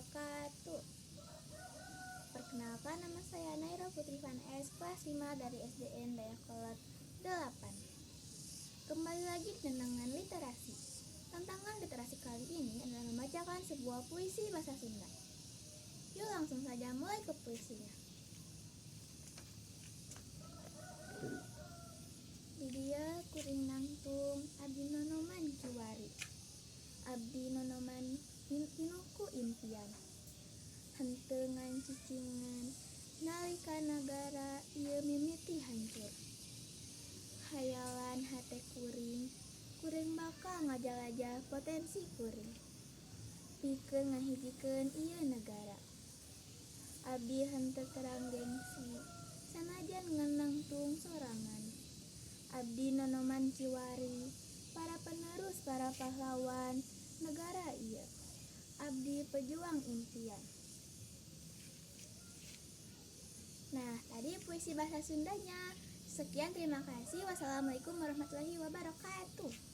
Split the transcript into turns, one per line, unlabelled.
wabarakatuh. Perkenalkan, nama saya Naira Putri Van S, kelas 5 dari SDN Dayakolot 8. Kembali lagi dengan literasi. Tantangan literasi kali ini adalah membacakan sebuah puisi bahasa Sunda. Yuk langsung saja mulai ke puisinya. Di dia kuring nangtung abdi nonoman kiwari, abdi nonoman inuku impian, henteu ngancicingan nalika nagara ieu mimiti hancur. Hayalan hate kuring bakal ngajalajah potensi kuring, pikeun ngahijikeun ieu negara. Abdi henteu terang gengsi sanajan ngenangtung sorangan, abdi nonoman ciwari para penerus para pahlawan negara ieu, abdi pejuang impian. Nah, tadi puisi bahasa Sundanya. Sekian, terima kasih. Wassalamualaikum warahmatullahi wabarakatuh.